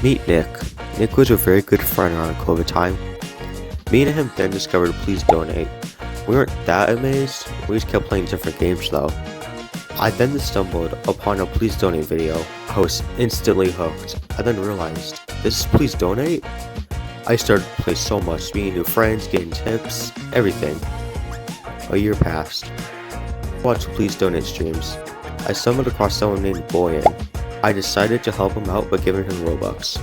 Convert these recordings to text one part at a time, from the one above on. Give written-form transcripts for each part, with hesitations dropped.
Meet Nick. Nick was a very good friend around COVID time. Me and him then discovered Please Donate. We weren't that amazed, we just kept playing different games though. I then stumbled upon a Please Donate video. I was instantly hooked. I then realized, this is Please Donate? I started to play so much, meeting new friends, getting tips, everything. A year passed. I watched Please Donate streams. I stumbled across someone named Boyan. I decided to help him out by giving him Robux.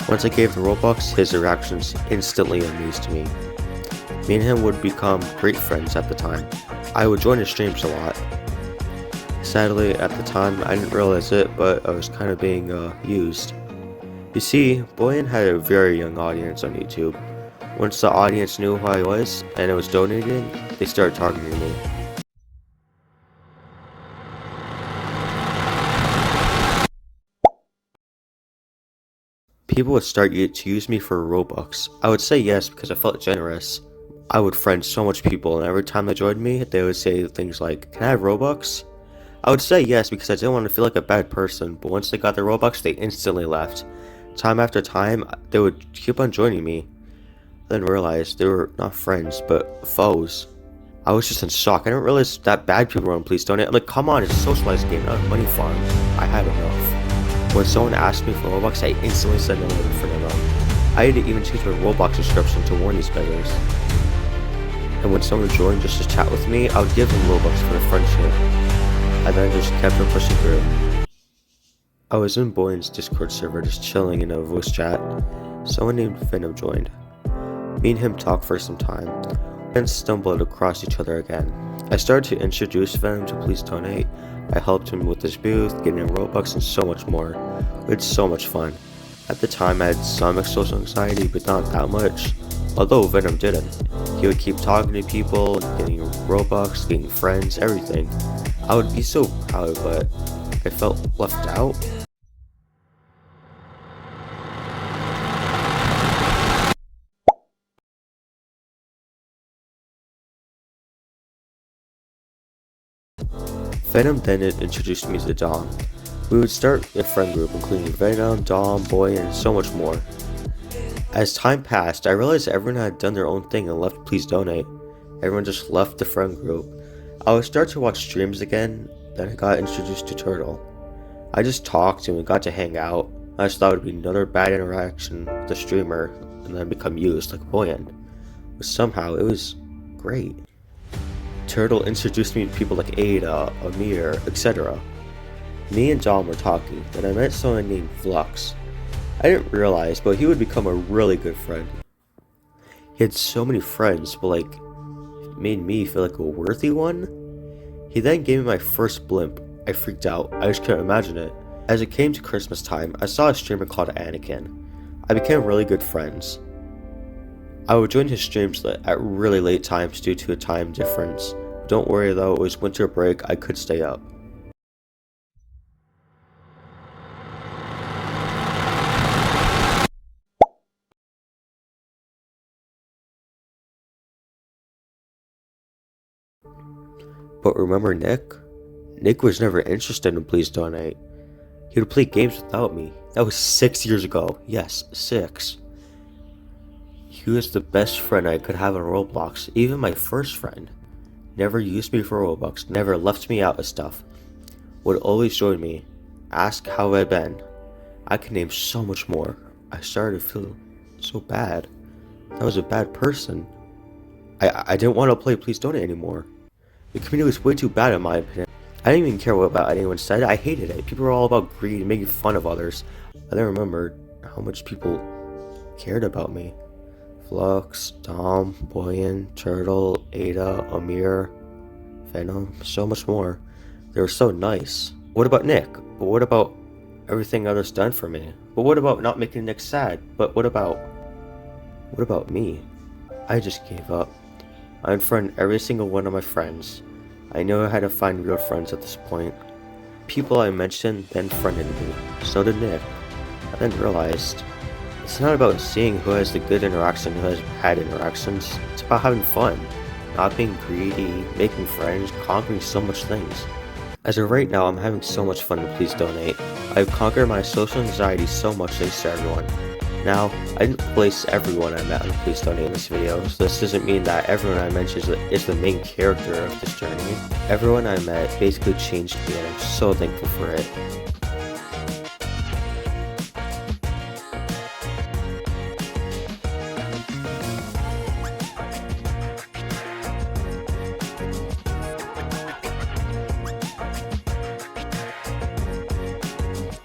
Once I gave him Robux, his reactions instantly amazed me. Me and him would become great friends at the time. I would join his streams a lot. Sadly, at the time, I didn't realize it, but I was kind of being used. You see, Boyan had a very young audience on YouTube. Once the audience knew who I was, and I was donating, they started targeting me. People would start to use me for Robux. I would say yes because I felt generous. I would friend so much people, and every time they joined me, they would say things like, "Can I have Robux?" I would say yes because I didn't want to feel like a bad person, but once they got their Robux, they instantly left. Time after time, they would keep on joining me. I then realized they were not friends, but foes. I was just in shock. I didn't realize that bad people were on Please Donate. I'm like, come on, it's a socialized game, not a money farm. I had enough. When someone asked me for Robux, I instantly said no for them. I had to even change my Roblox description to warn these beggars. And when someone joined just to chat with me, I would give them Robux for the friendship. I then just kept on pushing through. I was in Boyan's Discord server just chilling in a voice chat. Someone named Venom joined. Me and him talked for some time, then stumbled across each other again. I started to introduce Venom to Please Donate. I helped him with his booth, getting him Robux, and so much more. We had so much fun. At the time, I had some social anxiety, but not that much. Although Venom didn't. He would keep talking to people, getting Robux, getting friends, everything. I would be so proud, but I felt left out. Venom then introduced me to Dom. We would start a friend group including Venom, Dom, Boy, and so much more. As time passed, I realized everyone had done their own thing and left Please Donate. Everyone just left the friend group. I would start to watch streams again, then I got introduced to Turtle. I just talked and we got to hang out. I just thought it would be another bad interaction with the streamer and then become used like Boyan. But somehow it was great. Turtle introduced me to people like Ada, Amir, etc. Me and Dom were talking, then I met someone named Flux. I didn't realize, but he would become a really good friend. He had so many friends, but it made me feel like a worthy one. He then gave me my first blimp. I freaked out, I just couldn't imagine it. As it came to Christmas time, I saw a streamer called Anakin. I became really good friends. I would join his streams at really late times due to a time difference. Don't worry though, it was winter break, I could stay up. But remember Nick? Nick was never interested in Please Donate. He would play games without me. That was 6 years ago. Yes, 6. He was the best friend I could have on Roblox, even my first friend. Never used me for Robux, never left me out of stuff. Would always join me, ask how I'd been. I could name so much more. I started to feel so bad. I was a bad person. I didn't want to play Please Donate anymore. The community was way too bad in my opinion. I didn't even care what about anyone said. I hated it. People were all about greed and making fun of others. I then remembered how much people cared about me. Flux, Dom, Boyan, Turtle, Ada, Amir, Venom, so much more. They were so nice. What about Nick? But what about everything others done for me? But what about not making Nick sad? But what about me? I just gave up. I unfriended every single one of my friends. I knew I had to find real friends at this point. People I mentioned then friended me. So did Nick. I then realized it's not about seeing who has the good interaction, who has bad interactions. It's about having fun, not being greedy, making friends, conquering so much things. As of right now, I'm having so much fun in Please Donate. I've conquered my social anxiety so much thanks to everyone. Now, I didn't place everyone I met on Please Donate in this video, so this doesn't mean that everyone I mentioned is the main character of this journey. Everyone I met basically changed me and I'm so thankful for it.